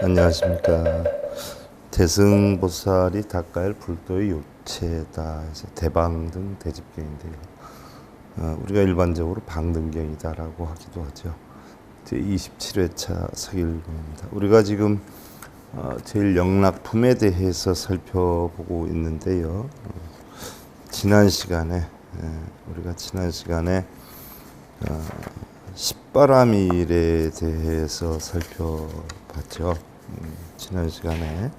안녕하십니까. 대승보살이 닦아야 불도의 요체다 해서 대방등 대집경인데요. 우리가 일반적으로 방등경이다라고 하기도 하죠. 제27회차 서길봉입니다. 우리가 지금 제일 영락품에 대해서 살펴보고 있는데요. 지난 시간에 십바라밀에 대해서 살펴봤죠. 지난 시간에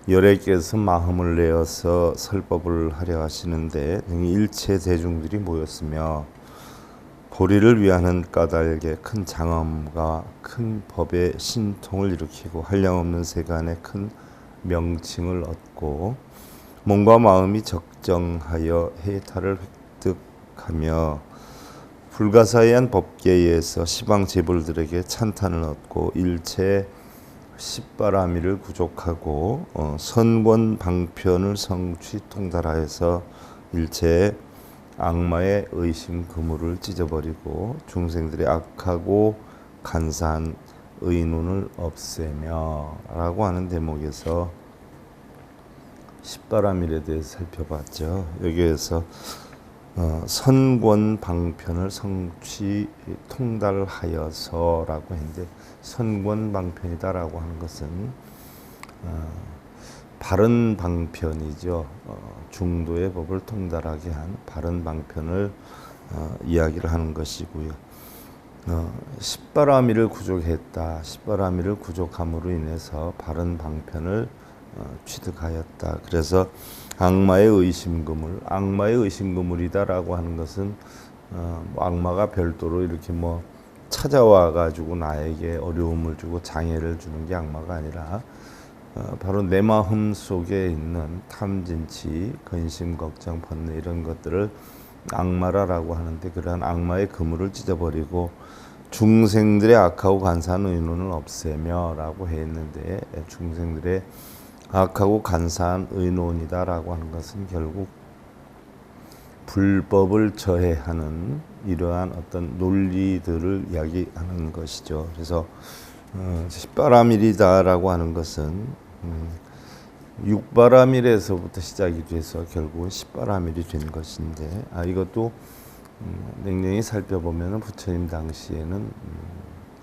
열애께서 마음을 내어서 설법을 하려 하시는데 일체 대중들이 모였으며 보리를 위하는 까닭에 큰 장엄과 큰 법의 신통을 일으키고 한량없는 세간에 큰 명칭을 얻고 몸과 마음이 적정하여 해탈을 획득하며 불가사의한 법계에서 시방 재벌들에게 찬탄을 얻고 일체 십바라밀을 구족하고 선권 방편을 성취 통달하여서 일체 악마의 의심 그물을 찢어버리고 중생들의 악하고 간사한 의논을 없애며 라고 하는 대목에서 십바라밀에 대해서 살펴봤죠. 여기에서 선권 방편을 성취 통달하여서라고 했는데 선권 방편이다라고 하는 것은 바른 방편이죠. 중도의 법을 통달하게 한 바른 방편을 이야기를 하는 것이고요. 십바라밀을 구족했다. 십바라밀을 구족함으로 인해서 바른 방편을 취득하였다. 그래서 악마의 의심그물이다라고 하는 것은 악마가 별도로 이렇게 찾아와 가지고 나에게 어려움을 주고 장애를 주는 게 악마가 아니라 바로 내 마음 속에 있는 탐진치, 근심, 걱정, 번뇌 이런 것들을 악마라고 하는데 그러한 악마의 그물을 찢어버리고 중생들의 악하고 간사한 의논을 없애며 라고 했는데 중생들의 악하고 간사한 의논이다라고 하는 것은 결국 불법을 저해하는 이러한 어떤 논리들을 이야기하는 것이죠. 그래서 십바라밀이다라고 하는 것은 육바라밀에서부터 시작이 돼서 결국은 십바라밀이 된 것인데 이것도 냉정히 살펴보면 부처님 당시에는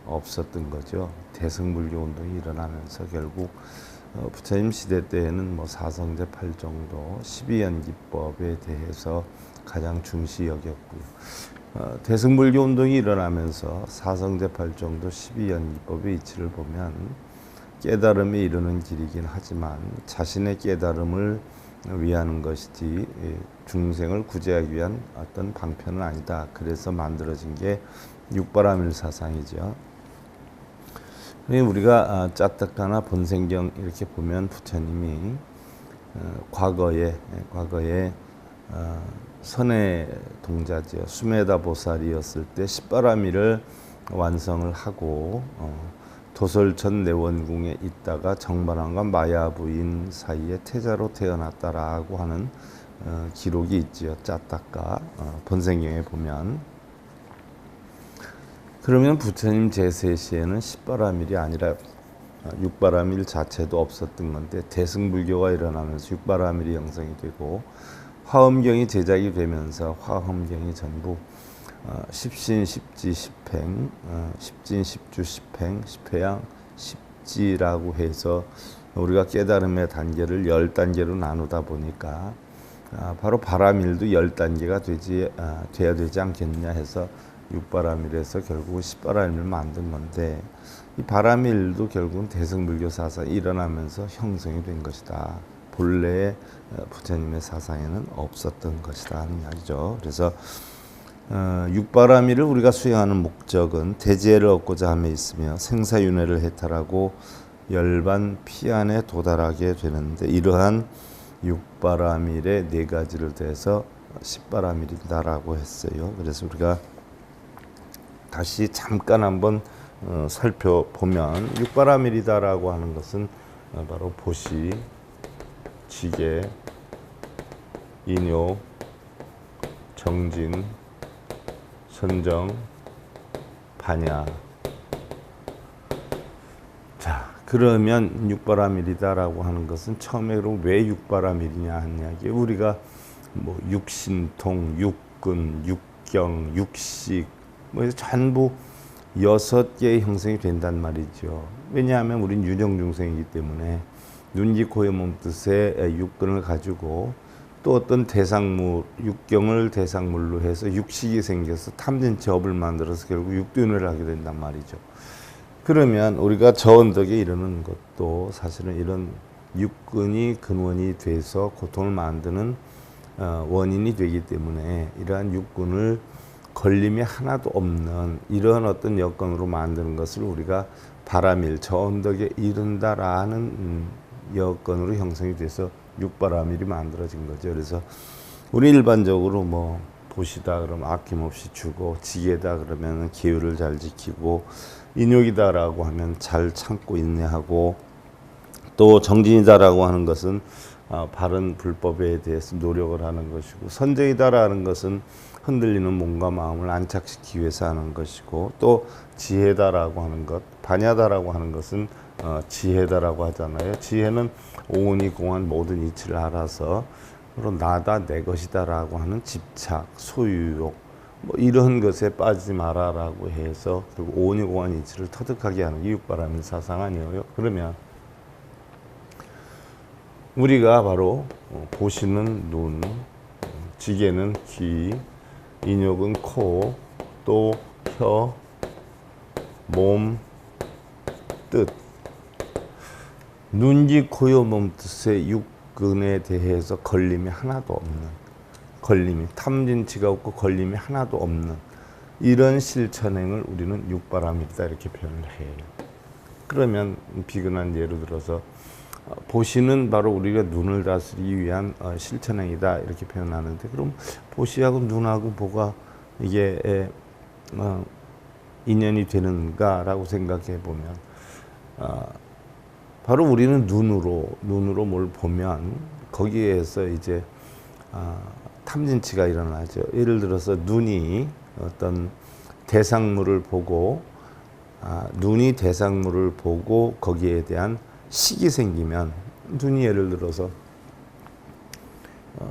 없었던 거죠. 대승불교 운동이 일어나면서 결국 부처님 시대 때에는 사성제 8정도 12연기법에 대해서 가장 중시 여겼고요. 대승불교 운동이 일어나면서 사성제 8정도 12연기법의 이치를 보면 깨달음에 이르는 길이긴 하지만 자신의 깨달음을 위하는 것이지 중생을 구제하기 위한 어떤 방편은 아니다. 그래서 만들어진 게 육바라밀 사상이죠. 우리가 짜떡하나 본생경 이렇게 보면 부처님이 과거에 선의 동자죠. 수메다 보살이었을 때 십바라밀을 완성을 하고 도솔천 내원궁에 있다가 정반왕과 마야부인 사이에 태자로 태어났다라고 하는 기록이 있지요. 짜떡가 본생경에 보면. 그러면 부처님 제세 시에는 십바라밀이 아니라 육바라밀 자체도 없었던 건데 대승불교가 일어나면서 육바라밀이 형성이 되고 화엄경이 제작이 되면서 화엄경이 전부 십신, 십지, 십행, 십진, 십주, 십행, 십회양, 십지라고 해서 우리가 깨달음의 단계를 10단계로 나누다 보니까 바로 바라밀도 10단계가 돼야 되지 않겠느냐 해서 육바라밀에서 결국은 십바라밀을 만든 건데 이 바라밀도 결국은 대승불교 사상이 일어나면서 형성이 된 것이다. 본래의 부처님의 사상에는 없었던 것이다 하는 이야기죠. 그래서 육바라밀을 우리가 수행하는 목적은 대지혜를 얻고자 함에 있으며 생사윤회를 해탈하고 열반 피안에 도달하게 되는데 이러한 육바라밀의 4가지를 더해서 십바라밀이다라고 했어요. 그래서 우리가 다시 잠깐 한번 살펴보면 육바라밀이다라고 하는 것은 바로 보시, 지계, 인요, 정진, 선정, 반야. 자, 그러면 육바라밀이다라고 하는 것은 처음에 그럼 왜 육바라밀이냐 하는 이야기. 우리가 뭐 육신통, 육근, 육경, 육식 뭐 해서 전부 6개의 형성이 된단 말이죠. 왜냐하면 우린 유정중생이기 때문에 눈, 귀, 코, 몸 뜻의 육근을 가지고 또 어떤 대상물, 육경을 대상물로 해서 육식이 생겨서 탐진치 업을 만들어서 결국 육륜을 하게 된단 말이죠. 그러면 우리가 저언덕에 이르는 것도 사실은 이런 육근이 근원이 돼서 고통을 만드는 원인이 되기 때문에 이러한 육근을 걸림이 하나도 없는 이런 어떤 여건으로 만드는 것을 우리가 바라밀, 저언덕에 이른다라는 여건으로 형성이 돼서 육바라밀이 만들어진 거죠. 그래서 우리 일반적으로 뭐 보시다 그러면 아낌없이 주고, 지게다 그러면 계율을 잘 지키고, 인욕이다라고 하면 잘 참고 인내하고, 또 정진이다라고 하는 것은 바른 불법에 대해서 노력을 하는 것이고, 선정이다라는 것은 흔들리는 몸과 마음을 안착시키기 위해서 하는 것이고, 또 지혜다라고 하는 것, 반야다라고 하는 것은 지혜다라고 하잖아요. 지혜는 오온이 공한 모든 이치를 알아서 그런 나다 내 것이다라고 하는 집착, 소유욕 뭐 이런 것에 빠지지 마라라고 해서 결국 오온이 공한 이치를 터득하게 하는 게 육바라밀 사상 아니에요. 그러면 우리가 바로 보시는 눈, 지게는 귀, 인욕은 코, 또 혀, 몸, 뜻. 눈, 귀, 코, 여, 몸 뜻의 육근에 대해서 걸림이 하나도 없는, 걸림이 탐진치가 없고 걸림이 하나도 없는 이런 실천행을 우리는 육바라밀이다 이렇게 표현을 해요. 그러면 비근한 예를 들어서 보시는 바로 우리가 눈을 다스리기 위한 실천행이다 이렇게 표현하는데, 그럼 보시하고 눈하고 뭐가 이게 인연이 되는가라고 생각해 보면 바로 우리는 눈으로 뭘 보면 거기에서 이제 탐진치가 일어나죠. 예를 들어서 눈이 어떤 대상물을 보고 눈이 대상물을 보고 거기에 대한 식이 생기면, 눈이 예를 들어서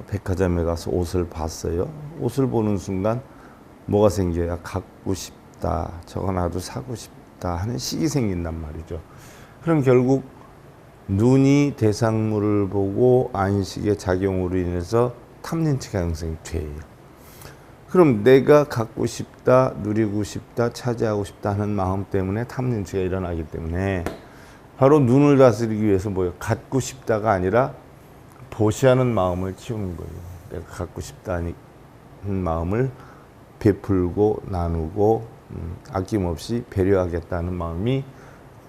백화점에 가서 옷을 봤어요. 옷을 보는 순간 뭐가 생겨야 갖고 싶다, 저거 나도 사고 싶다 하는 식이 생긴단 말이죠. 그럼 결국 눈이 대상물을 보고 안식의 작용으로 인해서 탐진치가 형성이 돼요. 그럼 내가 갖고 싶다, 누리고 싶다, 차지하고 싶다 하는 마음 때문에 탐진치가 일어나기 때문에 바로 눈을 다스리기 위해서 뭐예요? 갖고 싶다가 아니라 보시하는 마음을 키우는 거예요. 내가 갖고 싶다는 마음을 베풀고 나누고 아낌없이 배려하겠다는 마음이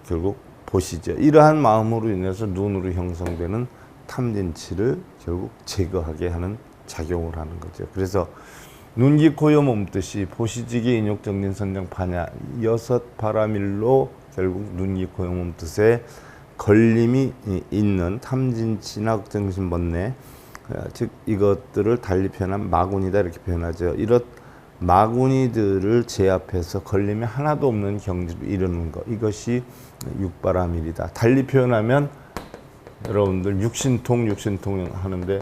결국 보시죠. 이러한 마음으로 인해서 눈으로 형성되는 탐진치를 결국 제거하게 하는 작용을 하는 거죠. 그래서 눈, 귀, 코, 여, 몸 뜻이 보시지기, 인욕, 정진, 선정, 반야 6바라밀로 결국 눈, 귀, 코, 여, 몸 뜻에 걸림이 있는 탐진치나 억정심, 번뇌, 즉 이것들을 달리 표현한 마군이다 이렇게 표현하죠. 이런 마군이들을 제압해서 걸림이 하나도 없는 경지로 이르는 것, 이것이 육바라밀이다. 달리 표현하면 여러분들 육신통 하는데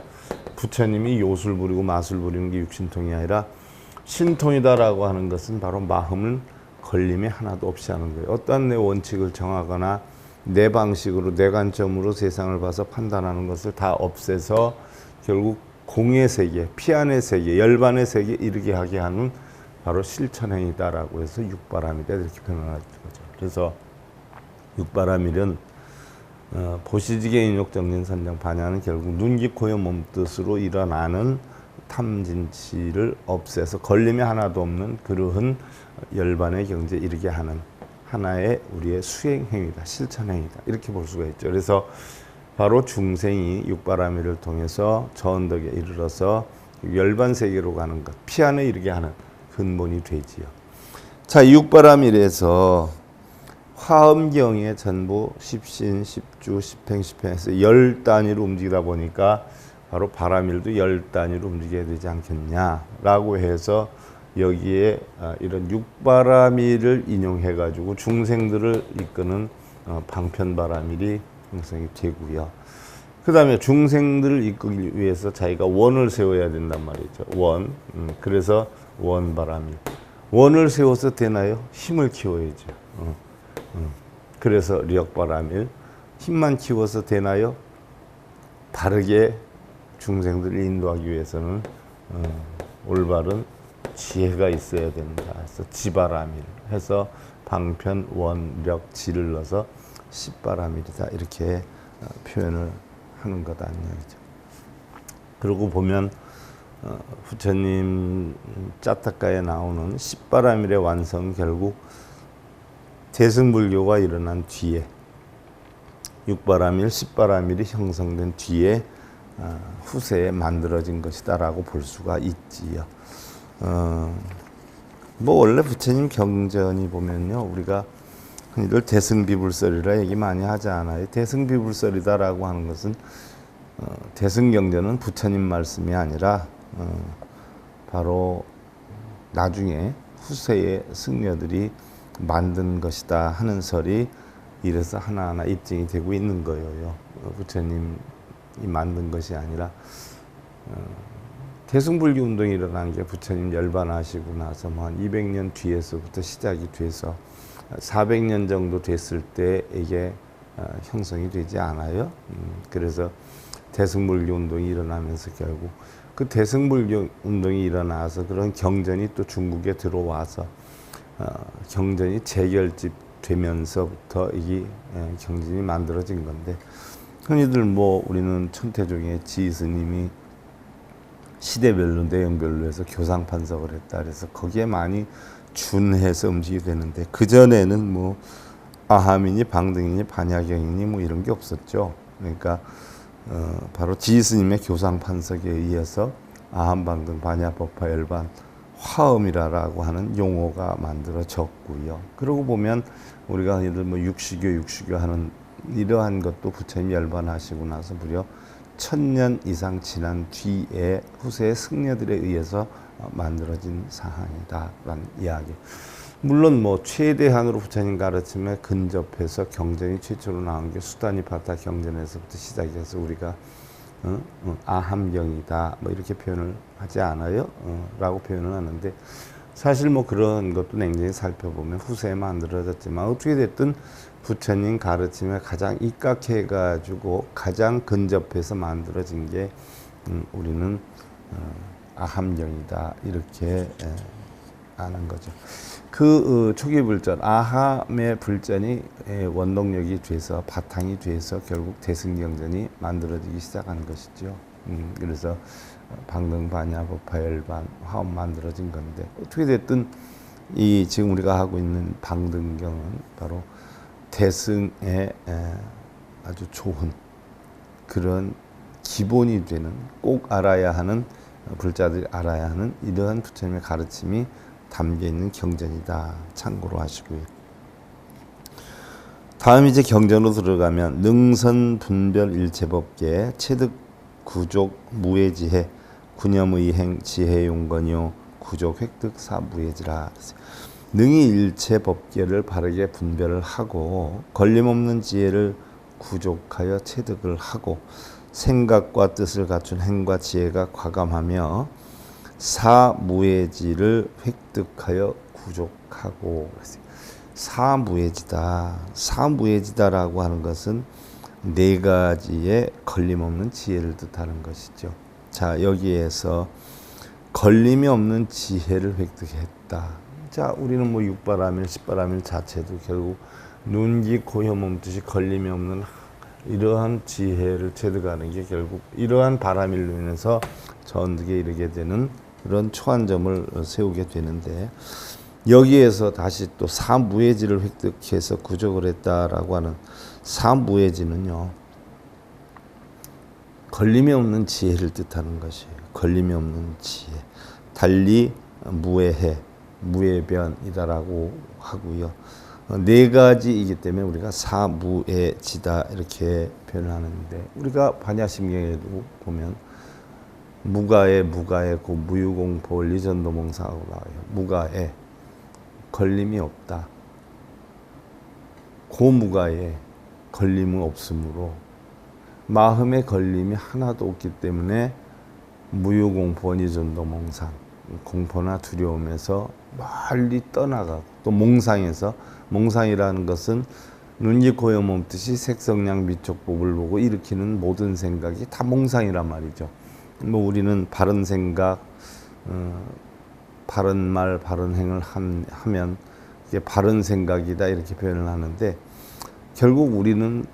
부처님이 요술 부리고 마술 부리는 게 육신통이 아니라 신통이다라고 하는 것은 바로 마음을 걸림이 하나도 없이 하는 거예요. 어떠한 내 원칙을 정하거나 내 방식으로 내 관점으로 세상을 봐서 판단하는 것을 다 없애서 결국 공의 세계, 피안의 세계, 열반의 세계에 이르게 하게 하는 바로 실천행이다라고 해서 육바라밀이다 이렇게 표현하는 거죠. 그래서 육바라밀은 보시지게, 인욕, 정진, 선정, 반야는 결국 눈, 귀, 코, 여, 몸 뜻으로 일어나는 탐진치를 없애서 걸림이 하나도 없는 그러한 열반의 경지에 이르게 하는 하나의 우리의 수행행위다, 실천행위다 이렇게 볼 수가 있죠. 그래서 바로 중생이 육바라밀을 통해서 저언덕에 이르러서 열반세계로 가는 것, 피안에 이르게 하는 근본이 되지요. 자, 육바라밀에서 화엄경에 전부 십신, 십주, 십행, 십행에서 10단위로 움직이다 보니까 바로 바라밀도 10단위로 움직여야 되지 않겠냐라고 해서 여기에 이런 육바라밀을 인용해 가지고 중생들을 이끄는 방편바라밀이 형성이 되고요. 그 다음에 중생들을 이끌기 위해서 자기가 원을 세워야 된단 말이죠. 원. 그래서 원바라밀. 원을 세워서 되나요? 힘을 키워야죠. 그래서 력바라밀. 힘만 키워서 되나요? 바르게 중생들을 인도하기 위해서는 올바른 지혜가 있어야 된다. 그래서 지바라밀 해서 방편, 원, 력, 지를 넣어서 십바라밀이다. 이렇게 표현을 하는 거다. 이야기죠. 그러고 보면 부처님 짜타가에 나오는 십바라밀의 완성 결국 대승불교가 일어난 뒤에 육바라밀, 십바라밀이 형성된 뒤에 후세에 만들어진 것이다라고 볼 수가 있지요. 뭐 원래 부처님 경전이 보면요, 우리가 흔히들 대승비불설이라 얘기 많이 하지 않아요. 대승비불설이다라고 하는 것은 대승경전은 부처님 말씀이 아니라 바로 나중에 후세의 승려들이 만든 것이다 하는 설이 이래서 하나하나 입증이 되고 있는 거예요. 부처님이 만든 것이 아니라 대승불교 운동이 일어난 게 부처님 열반하시고 나서 뭐 한 200년 뒤에서부터 시작이 돼서 400년 정도 됐을 때 이게 형성이 되지 않아요. 그래서 대승불교 운동이 일어나면서 결국 그 대승불교 운동이 일어나서 그런 경전이 또 중국에 들어와서 경전이 재결집 되면서부터 이게 경전이 만들어진 건데, 흔히들 뭐 우리는 천태종의 지스님이 시대별로 내용별로 해서 교상판석을 했다 그래서 거기에 많이 준해서 움직이게 되는데, 그 전에는 뭐 아함이니 방등이니 반야경이니 뭐 이런 게 없었죠. 그러니까 바로 지스님의 교상판석에 의해서 아함, 방등, 반야, 법화, 열반, 화엄이라고 하는 용어가 만들어졌고요. 그러고 보면 우리가 흔히들 뭐 육시교 하는 이러한 것도 부처님 열반하시고 나서 무려 1000년 이상 지난 뒤에 후세의 승려들에 의해서 만들어진 사항이다라는 이야기. 물론 뭐 최대한으로 부처님 가르침에 근접해서 경전이 최초로 나온 게 수다니파타 경전에서부터 시작해서 우리가 아함경이다 뭐 이렇게 표현을 하지 않아요? 라고 표현을 하는데, 사실 뭐 그런 것도 냉정히 살펴보면 후세에 만들어졌지만 어떻게 됐든 부처님 가르침에 가장 입각해 가지고 가장 근접해서 만들어진 게 우리는 아함경이다 이렇게 아는 거죠. 그 초기 불전 아함의 불전이 원동력이 돼서 바탕이 돼서 결국 대승경전이 만들어지기 시작한 것이죠. 그래서 방등, 반야, 법화, 열반, 화엄 만들어진 건데, 어떻게 됐든 이 지금 우리가 하고 있는 방등경은 바로 대승에 아주 좋은 그런 기본이 되는, 꼭 알아야 하는, 불자들이 알아야 하는 이러한 부처님의 가르침이 담겨 있는 경전이다. 참고로 하시고요. 다음 이제 경전으로 들어가면 능선 분별 일체법계 체득 구족 무해지해 군염의행 지혜용건요 구족 획득 사무해지라. 능히 일체 법계를 바르게 분별을 하고 걸림없는 지혜를 구족하여 체득을 하고 생각과 뜻을 갖춘 행과 지혜가 과감하며 사무해지를 획득하여 구족하고. 사무해지다. 사무해지다라고 하는 것은 네 가지의 걸림없는 지혜를 뜻하는 것이죠. 자, 여기에서 걸림이 없는 지혜를 획득했다. 자, 우리는 뭐 육바라밀, 십바라밀 자체도 결국 눈기, 고혀, 몸뜻이 걸림이 없는 이러한 지혜를 체득하는 게 결국 이러한 바라밀로 인해서 전득에 이르게 되는 그런 초안점을 세우게 되는데, 여기에서 다시 또 사무해지를 획득해서 구족을 했다라고 하는 사무해지는요, 걸림이 없는 지혜를 뜻하는 것이에요. 걸림이 없는 지혜. 달리 무해해, 무해변이다라고 하고요. 네 가지이기 때문에 우리가 사무해지다 이렇게 표현을 하는데, 우리가 반야심경에도 보면 무가에 그 무유공포 원리전도몽사하고 나와요. 무가에 걸림이 없다. 고무가에 걸림은 없으므로 마음에 걸림이 하나도 없기 때문에 무유공포 원리전도몽상, 공포나 두려움에서 멀리 떠나가고, 또 몽상에서, 몽상이라는 것은 눈이 고요 몸뜻이 색성량 미촉법을 보고 일으키는 모든 생각이 다 몽상이란 말이죠. 뭐 우리는 바른 생각, 바른 말, 바른 행을 하면 이게 바른 생각이다 이렇게 표현을 하는데, 결국 우리는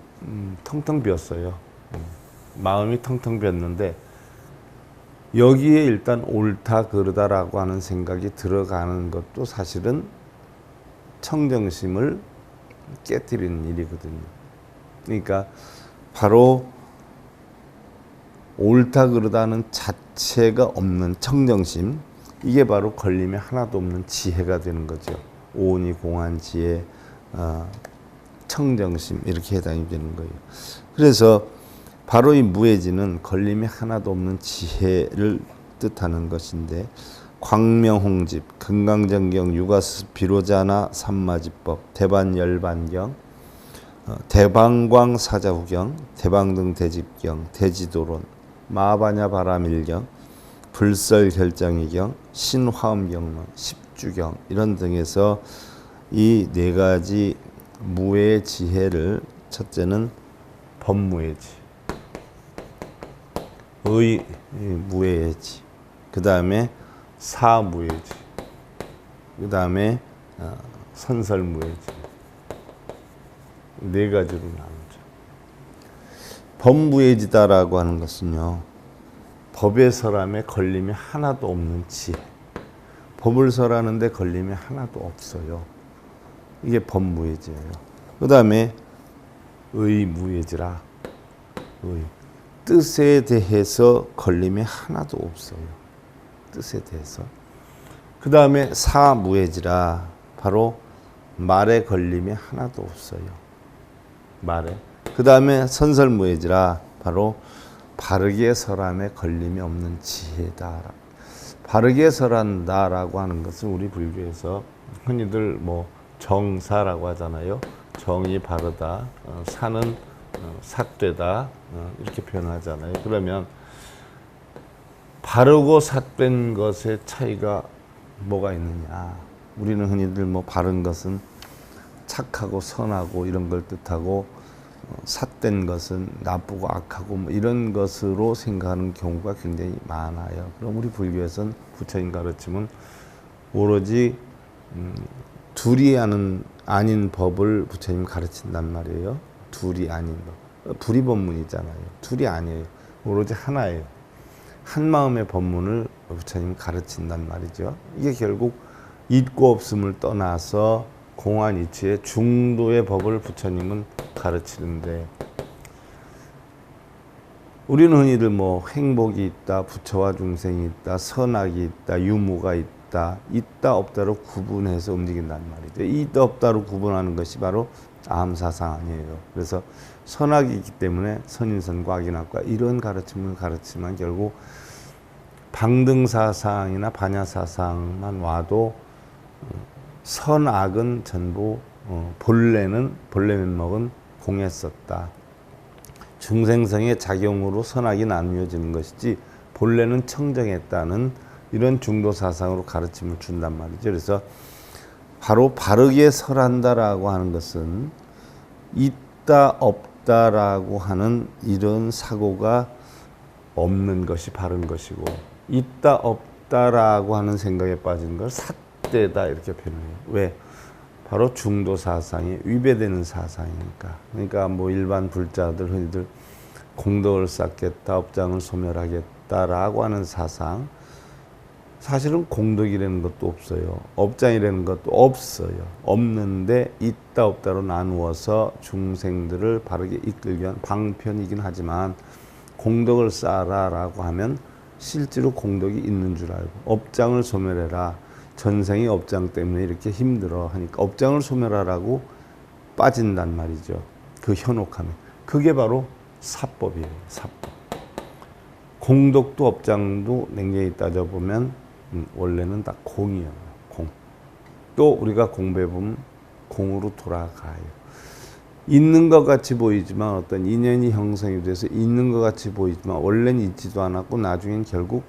텅텅 비었어요. 마음이 텅텅 비었는데 여기에 일단 옳다 그르다라고 하는 생각이 들어가는 것도 사실은 청정심을 깨뜨리는 일이거든요. 그러니까 바로 옳다 그르다는 자체가 없는 청정심, 이게 바로 걸림이 하나도 없는 지혜가 되는 거죠. 오온이 공한 지혜, 청정심, 이렇게 해당이 되는 거예요. 그래서 바로 이 무해지는 걸림이 하나도 없는 지혜를 뜻하는 것인데, 광명홍집, 금강정경, 유가스 비로자나 삼마지법, 대반열반경, 대방광 사자후경, 대방등 대집경, 대지도론, 마바냐 바라밀경, 불설결정의경, 신화음경론, 십주경 이런 등에서 이 네 가지 무의 지혜를, 첫째는 법무의지, 의 무의지, 그 다음에 사무의지, 그 다음에 선설무의지, 네 가지로 나누죠. 법무의지다라고 하는 것은요, 법에 설함에 걸림이 하나도 없는 지혜. 법을 설하는데 걸림이 하나도 없어요. 이게 법무의지예요. 그 다음에 의무의지라. 뜻에 대해서 걸림이 하나도 없어요. 뜻에 대해서. 그 다음에 사무의지라. 바로 말에 걸림이 하나도 없어요. 말에. 그 다음에 선설무의지라. 바로 바르게 설함에 걸림이 없는 지혜다. 바르게 설한다라고 하는 것은 우리 불교에서 흔히들 뭐 정사라고 하잖아요. 정이 바르다, 사는 삿되다, 이렇게 표현하잖아요. 그러면 바르고 삿된 것의 차이가 뭐가 있느냐? 우리는 흔히들 뭐 바른 것은 착하고 선하고 이런 걸 뜻하고, 삿된 것은 나쁘고 악하고 뭐 이런 것으로 생각하는 경우가 굉장히 많아요. 그럼 우리 불교에서는 부처님 가르침은 오로지 둘이 아닌 법을 부처님 가르친단 말이에요. 둘이 아닌 법. 불이법문이잖아요. 둘이 아니에요. 오로지 하나예요. 한 마음의 법문을 부처님 가르친단 말이죠. 이게 결국 있고 없음을 떠나서 공한 이치의 중도의 법을 부처님은 가르치는데, 우리는 흔히들 뭐 행복이 있다, 부처와 중생이 있다, 선악이 있다, 유무가 있다, 있다 없다로 구분해서 움직인단 말이죠. 있다 없다로 구분하는 것이 바로 아함사상 아니에요. 그래서 선악이 있기 때문에 선인선과 악인악과 이런 가르침을 가르치면 결국 방등사상이나 반야사상만 와도 선악은 전부 본래 면목은 공했었다. 중생성의 작용으로 선악이 나뉘어지는 것이지 본래는 청정했다는 이런 중도 사상으로 가르침을 준단 말이죠. 그래서 바로 바르게 설한다라고 하는 것은 있다 없다라고 하는 이런 사고가 없는 것이 바른 것이고, 있다 없다라고 하는 생각에 빠진 걸 삿되다 이렇게 표현해요. 왜? 바로 중도 사상에 위배되는 사상이니까. 그러니까 뭐 일반 불자들 흔히들 공덕을 쌓겠다, 업장을 소멸하겠다라고 하는 사상, 사실은 공덕이라는 것도 없어요. 업장이라는 것도 없어요. 없는데 있다 없다로 나누어서 중생들을 바르게 이끌기 위한 방편이긴 하지만, 공덕을 쌓아라라고 하면 실제로 공덕이 있는 줄 알고, 업장을 소멸해라, 전생의 업장 때문에 이렇게 힘들어 하니까 업장을 소멸하라고 빠진단 말이죠. 그 현혹함에. 그게 바로 사법이에요. 사법. 공덕도 업장도 냉정히 따져보면 원래는 다 공이에요. 공. 또 우리가 공부해보면 공으로 돌아가요. 있는 것 같이 보이지만 어떤 인연이 형성이 돼서 있는 것 같이 보이지만 원래는 있지도 않았고 나중엔 결국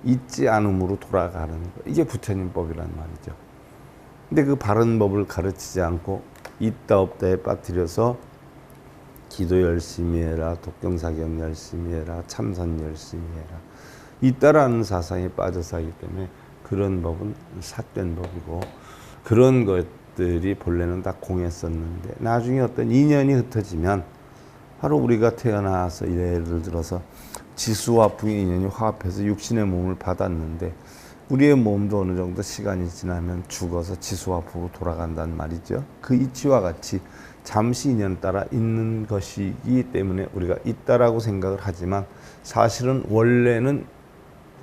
있지 않음으로 돌아가는 거. 이게 부처님 법이란 말이죠. 근데 그 바른 법을 가르치지 않고 있다 없다에 빠뜨려서 기도 열심히 해라, 독경사경 열심히 해라, 참선 열심히 해라. 있다라는 사상에 빠져서 하기 때문에 그런 법은 삿된 법이고 그런 것들이 본래는 다 공했었는데 나중에 어떤 인연이 흩어지면 바로 우리가 태어나서 예를 들어서 지수화풍의 인연이 화합해서 육신의 몸을 받았는데 우리의 몸도 어느 정도 시간이 지나면 죽어서 지수화풍으로 돌아간단 말이죠. 그 이치와 같이 잠시 인연 따라 있는 것이기 때문에 우리가 있다라고 생각을 하지만 사실은 원래는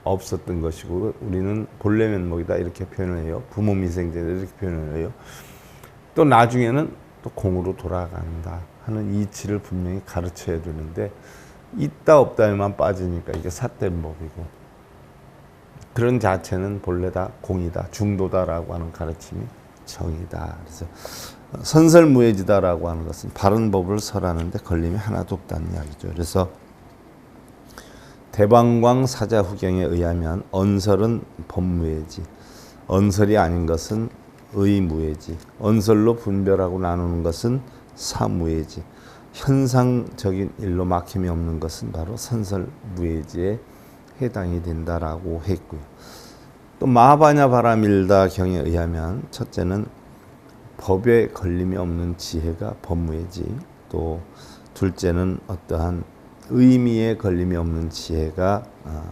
없었던 것이고 우리는 본래 면목이다 이렇게 표현을 해요. 부모 미생제다 이렇게 표현을 해요. 또 나중에는 또 공으로 돌아간다 하는 이치를 분명히 가르쳐야 되는데 있다 없다에만 빠지니까 이게 삿된 법이고 그런 자체는 본래 다 공이다 중도다라고 하는 가르침이 정이다. 그래서 선설무해지다라고 하는 것은 바른 법을 설하는데 걸림이 하나도 없다는 이야기죠. 그래서 대방광 사자후경에 의하면 언설은 법무해지, 언설이 아닌 것은 의무해지, 언설로 분별하고 나누는 것은 사무해지, 현상적인 일로 막힘이 없는 것은 바로 선설무해지에 해당이 된다라고 했고요. 또 마하바냐 바라밀다 경에 의하면 첫째는 법에 걸림이 없는 지혜가 법무해지, 또 둘째는 어떠한 의미에 걸림이 없는 지혜가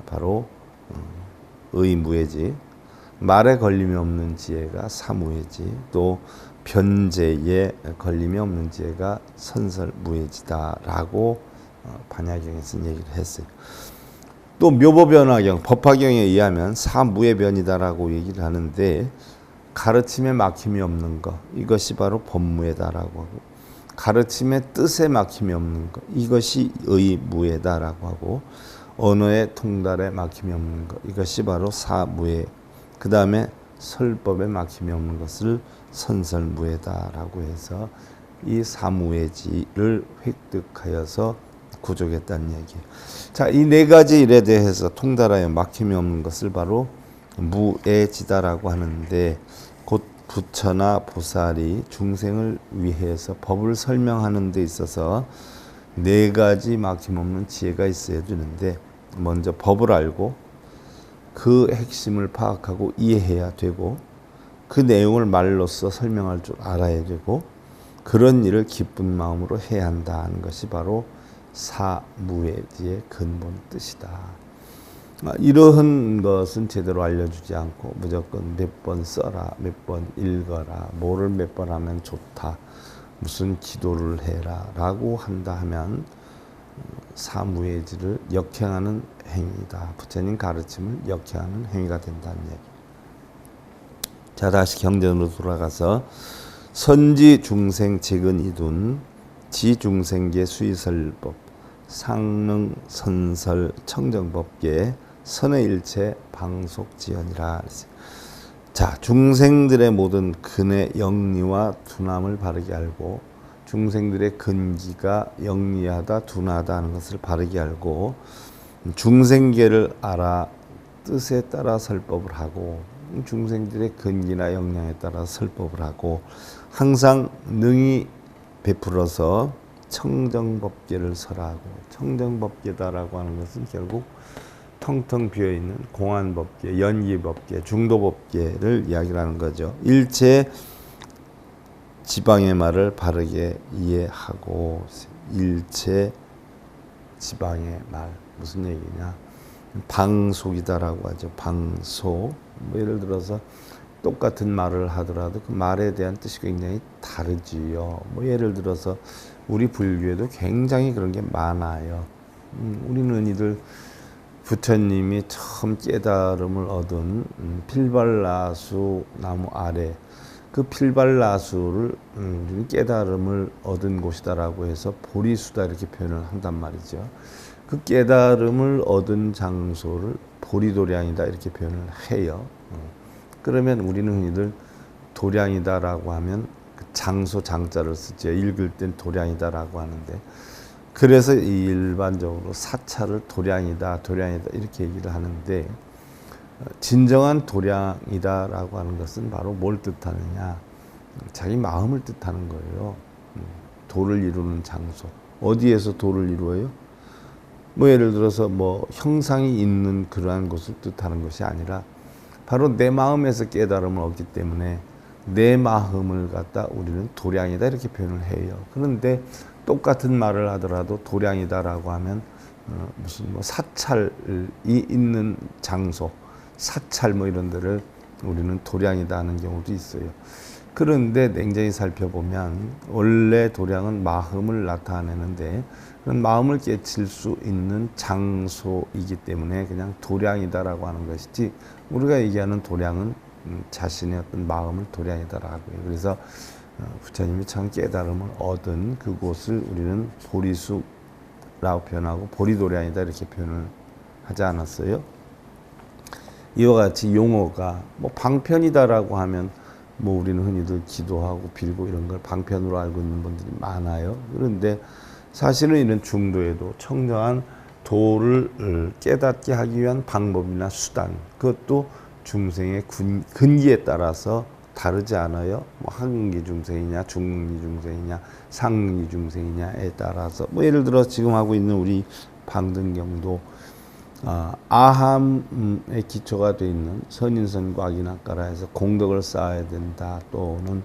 바로 의무해지, 말에 걸림이 없는 지혜가 사무해지, 또 변제에 걸림이 없는 지혜가 선설무해지다라고 반야경에서는 얘기를 했어요. 또 묘보변화경, 법화경에 의하면 사무해변이다라고 얘기를 하는데 가르침에 막힘이 없는 것, 이것이 바로 법무해다라고 하고 가르침의 뜻에 막힘이 없는 것, 이것이 의무해다라고 하고 언어의 통달에 막힘이 없는 것, 이것이 바로 사무해. 그 다음에 설법에 막힘이 없는 것을 선설무해다라고 해서 이 사무해지를 획득하여서 구족했다는 얘기예요. 자, 이 네 가지 일에 대해서 통달하여 막힘이 없는 것을 바로 무해지다라고 하는데 곧 부처나 보살이 중생을 위해서 법을 설명하는 데 있어서 네 가지 막힘없는 지혜가 있어야 되는데 먼저 법을 알고 그 핵심을 파악하고 이해해야 되고 그 내용을 말로써 설명할 줄 알아야 되고 그런 일을 기쁜 마음으로 해야 한다는 것이 바로 사무해지의 근본 뜻이다. 이러한 것은 제대로 알려주지 않고 무조건 몇 번 써라, 몇 번 읽어라, 뭐를 몇 번 하면 좋다, 무슨 기도를 해라 라고 한다 하면 사무해지를 역행하는 행위다. 부처님 가르침을 역행하는 행위가 된다는 얘기. 자, 다시 경전으로 돌아가서 선지 중생 직은 이둔 지 중생계 수의설법 상능 선설 청정법계 선의 일체 방속지연이라. 자, 중생들의 모든 근의 영리와 둔함을 바르게 알고 중생들의 근기가 영리하다 둔하다 하는 것을 바르게 알고 중생계를 알아 뜻에 따라 설법을 하고 중생들의 근기나 역량에 따라 설법을 하고 항상 능히 베풀어서 청정법계를 설하고 청정법계다라고 하는 것은 결국 텅텅 비어있는 공안법계, 연기법계, 중도법계를 이야기하는 거죠. 일체 지방의 말을 바르게 이해하고 일체 지방의 말 무슨 얘기냐 방속이다라고 하죠. 방속. 뭐 예를 들어서 똑같은 말을 하더라도 그 말에 대한 뜻이 굉장히 다르지요. 뭐 예를 들어서 우리 불교에도 굉장히 그런 게 많아요. 우리는 이들 부처님이 처음 깨달음을 얻은 필발나수 나무 아래 그 필발나수를 깨달음을 얻은 곳이다라고 해서 보리수다 이렇게 표현을 한단 말이죠. 그 깨달음을 얻은 장소를 보리도량이다 이렇게 표현을 해요. 그러면 우리는 흔히들 도량이다라고 하면 그 장소 장자를 쓰죠. 읽을 땐 도량이다라고 하는데, 그래서 일반적으로 사찰을 도량이다 이렇게 얘기를 하는데, 진정한 도량이다라고 하는 것은 바로 뭘 뜻하느냐, 자기 마음을 뜻하는 거예요. 도를 이루는 장소. 어디에서 도를 이루어요? 뭐 예를 들어서 뭐 형상이 있는 그러한 곳을 뜻하는 것이 아니라 바로 내 마음에서 깨달음을 얻기 때문에 내 마음을 갖다 우리는 도량이다 이렇게 표현을 해요. 그런데 똑같은 말을 하더라도 도량이다라고 하면 무슨 뭐 사찰이 있는 장소, 사찰 뭐 이런 데를 우리는 도량이다 하는 경우도 있어요. 그런데 냉정히 살펴보면 원래 도량은 마음을 나타내는데, 그런 마음을 깨칠 수 있는 장소이기 때문에 그냥 도량이다라고 하는 것이지, 우리가 얘기하는 도량은 자신의 어떤 마음을 도량이다라고 해요. 그래서 부처님이 참 깨달음을 얻은 그곳을 우리는 보리숲라고 표현하고 보리도량이다 이렇게 표현을 하지 않았어요? 이와 같이 용어가 뭐 방편이다라고 하면 뭐 우리는 흔히들 기도하고 빌고 이런 걸 방편으로 알고 있는 분들이 많아요. 그런데 사실은 이런 중도에도 청정한 도를 깨닫게 하기 위한 방법이나 수단, 그것도 중생의 근기에 따라서 다르지 않아요. 뭐 하근기 중생이냐, 중근기 중생이냐, 상근기 중생이냐에 따라서, 뭐 예를 들어 지금 하고 있는 우리 방등경도 아함의 기초가 되어 있는 선인선과 악인학가라 해서 공덕을 쌓아야 된다, 또는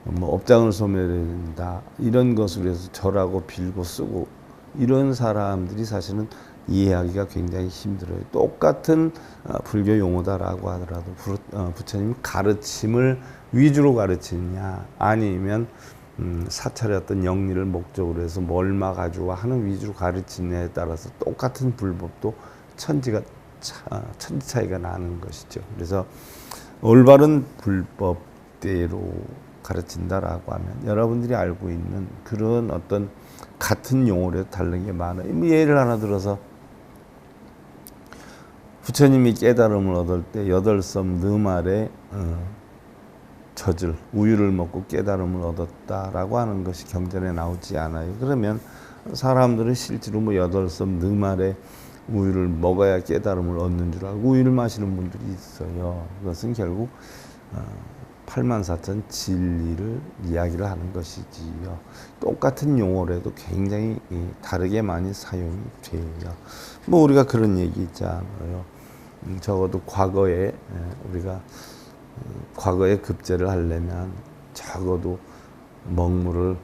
뭐 업장을 소멸해야 된다, 이런 것을 위해서 절하고 빌고 쓰고, 이런 사람들이 사실은 이해하기가 굉장히 힘들어요. 똑같은 불교 용어다라고 하더라도 부처님 가르침을 위주로 가르치느냐, 아니면 사찰의 어떤 영리를 목적으로 해서 뭘 가지고 하는 위주로 가르치느냐에 따라서 똑같은 불법도 천지 차이가 나는 것이죠. 그래서 올바른 불법대로 가르친다라고 하면 여러분들이 알고 있는 그런 어떤 같은 용어로 다른 게 많아요. 예를 하나 들어서 부처님이 깨달음을 얻을 때 여덟 섬 느말의 젖을, 우유를 먹고 깨달음을 얻었다라고 하는 것이 경전에 나오지 않아요. 그러면 사람들은 실제로 뭐 여덟 섬 느말의 우유를 먹어야 깨달음을 얻는 줄 알고 우유를 마시는 분들이 있어요. 그것은 결국 84,000 진리를 이야기를 하는 것이지요. 똑같은 용어라도 굉장히 다르게 많이 사용이 돼요. 뭐 우리가 그런 얘기 있잖아요. 적어도 과거에 우리가 과거에 급제를 하려면 적어도 먹물을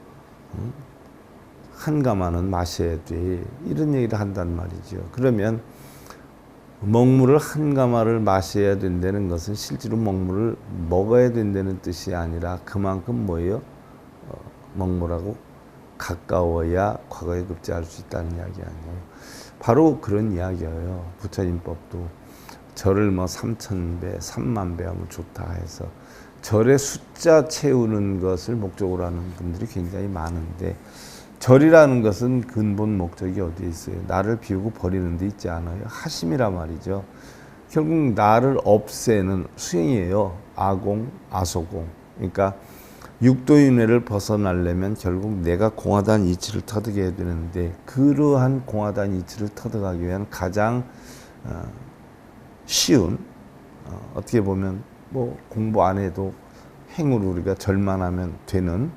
한 가마는 마셔야 돼, 이런 얘기를 한단 말이죠. 그러면 먹물을 한 가마를 마셔야 된다는 것은 실제로 먹물을 먹어야 된다는 뜻이 아니라 그만큼 뭐예요? 먹물하고 가까워야 과거에 급제할 수 있다는 이야기 아니에요. 바로 그런 이야기예요. 부처님법도 절을 뭐 3,000배, 3만 배 하면 좋다 해서 절의 숫자 채우는 것을 목적으로 하는 분들이 굉장히 많은데, 절이라는 것은 근본 목적이 어디에 있어요? 나를 비우고 버리는 데 있지 않아요? 하심이란 말이죠. 결국 나를 없애는 수행이에요. 아공, 아소공. 그러니까 육도윤회를 벗어나려면 결국 내가 공하단 이치를 터득해야 되는데, 그러한 공하단 이치를 터득하기 위한 가장 쉬운, 어떻게 보면 뭐 공부 안 해도 행으로 우리가 절만 하면 되는,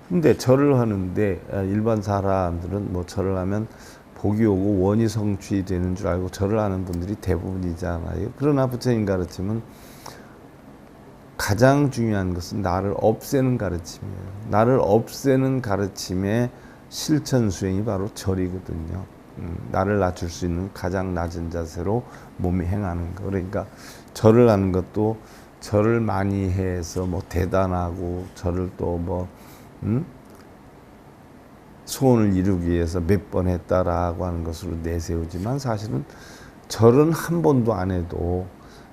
근데 절을 하는데 일반 사람들은 뭐 절을 하면 복이 오고 원이 성취되는 줄 알고 절을 하는 분들이 대부분이잖아요. 그러나 부처님 가르침은 가장 중요한 것은 나를 없애는 가르침이에요. 나를 없애는 가르침의 실천 수행이 바로 절이거든요. 나를 낮출 수 있는 가장 낮은 자세로 몸이 행하는 거. 그러니까 절을 하는 것도 절을 많이 해서 뭐 대단하고 절을 또 뭐 소원을 이루기 위해서 몇 번 했다라고 하는 것으로 내세우지만, 사실은 절은 한 번도 안 해도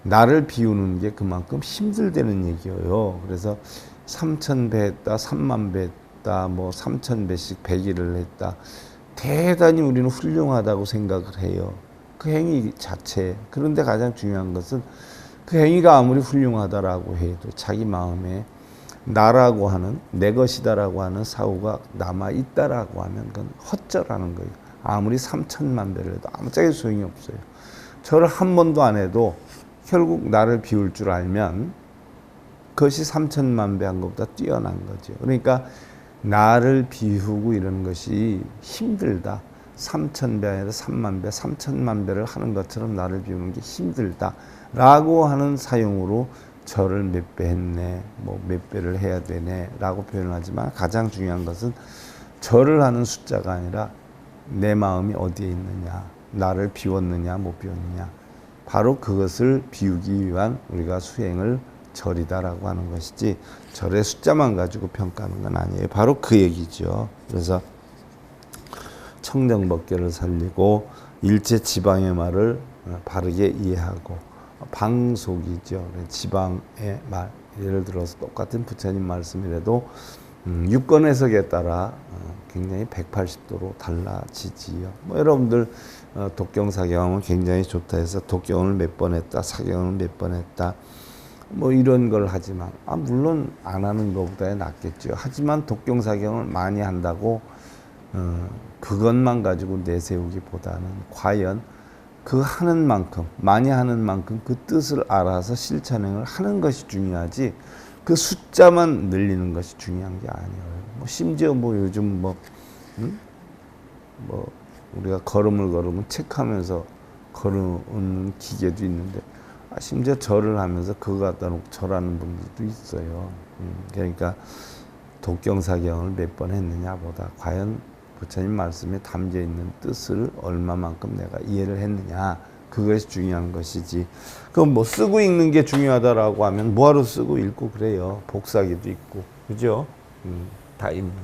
나를 비우는 게 그만큼 힘들다는 얘기예요. 그래서 3,000배 했다, 3만 배 했다, 뭐 3,000배씩 100일을 했다. 대단히 우리는 훌륭하다고 생각을 해요. 그 행위 자체. 그런데 가장 중요한 것은 그 행위가 아무리 훌륭하다라고 해도 자기 마음에 나라고 하는, 내 것이다라고 하는 사고가 남아있다라고 하면 그건 헛절하는 거예요. 아무리 3천만 배를 해도 아무짝에 소용이 없어요. 절을 한 번도 안 해도 결국 나를 비울 줄 알면 그것이 3천만 배 한 것보다 뛰어난 거죠. 그러니까 나를 비우고 이러는 것이 힘들다. 3,000배 아니라 3만 배, 3천만 배를 하는 것처럼 나를 비우는 게 힘들다. 라고 하는 사용으로 절을 몇 배 했네, 뭐 몇 배를 해야 되네 라고 표현하지만 가장 중요한 것은 절을 하는 숫자가 아니라 내 마음이 어디에 있느냐, 나를 비웠느냐 못 비웠느냐, 바로 그것을 비우기 위한 우리가 수행을 절이다라고 하는 것이지 절의 숫자만 가지고 평가하는 건 아니에요. 바로 그 얘기죠. 그래서 청정법계를 살리고 일체 지방의 말을 바르게 이해하고, 방속이죠. 지방의 말, 예를 들어서 똑같은 부처님 말씀이라도 유권 해석에 따라 굉장히 180도로 달라지지요. 뭐 여러분들 독경사경은 굉장히 좋다 해서 독경을 몇 번 했다, 사경을 몇 번 했다, 뭐 이런 걸 하지만 물론 안 하는 것보다 낫겠죠. 하지만 독경사경을 많이 한다고 그것만 가지고 내세우기보다는 과연 그 하는 만큼, 많이 하는 만큼 그 뜻을 알아서 실천행을 하는 것이 중요하지 그 숫자만 늘리는 것이 중요한 게 아니에요. 뭐 심지어 뭐 요즘 뭐 우리가 걸음을 걸으면 체크하면서 걸으는 기계도 있는데 심지어 절을 하면서 그거 갖다 놓고 절하는 분들도 있어요. 그러니까 독경사경을 몇 번 했느냐 보다 과연 부처님 말씀에 담겨 있는 뜻을 얼마만큼 내가 이해를 했느냐, 그것이 중요한 것이지. 그럼 뭐 쓰고 읽는 게 중요하다라고 하면 뭐하러 쓰고 읽고 그래요. 복사기도 있고, 그죠? 다 있는데.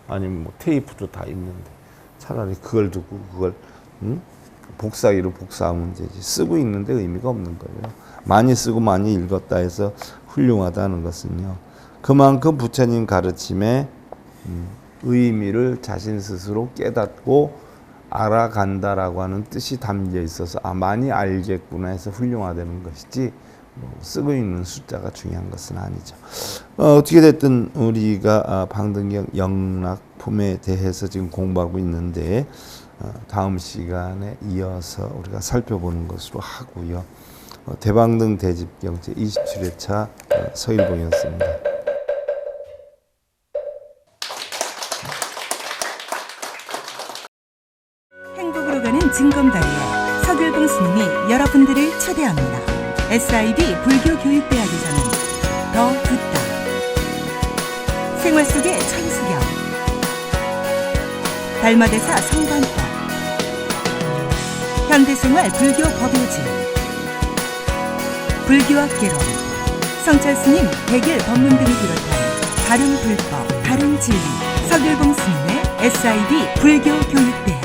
아니면 뭐 테이프도 다 있는데. 차라리 그걸 두고 그걸 복사기로 복사하면 되지. 쓰고 읽는데 의미가 없는 거예요. 많이 쓰고 많이 읽었다 해서 훌륭하다는 것은요, 그만큼 부처님 가르침에 의미를 자신 스스로 깨닫고 알아간다라고 하는 뜻이 담겨 있어서 많이 알겠구나 해서 훌륭하다는 것이지 쓰고 있는 숫자가 중요한 것은 아니죠. 어떻게 됐든 우리가 방등경 영락품에 대해서 지금 공부하고 있는데 다음 시간에 이어서 우리가 살펴보는 것으로 하고요. 대방등 대집경 제27회차 서일봉이었습니다. 행복으로 가는 징검다리에 서길봉 스님이 여러분들을 초대합니다. SIB 불교교육대학에서는 더 듣다, 생활 속의 천수경, 달마대사 성관법, 현대생활 불교 법요지, 불교학개론, 성찰스님 백일 법문 등을 비롯한 다른 불법, 다른 진리, 서길봉 스님의 SIB 불교교육대학.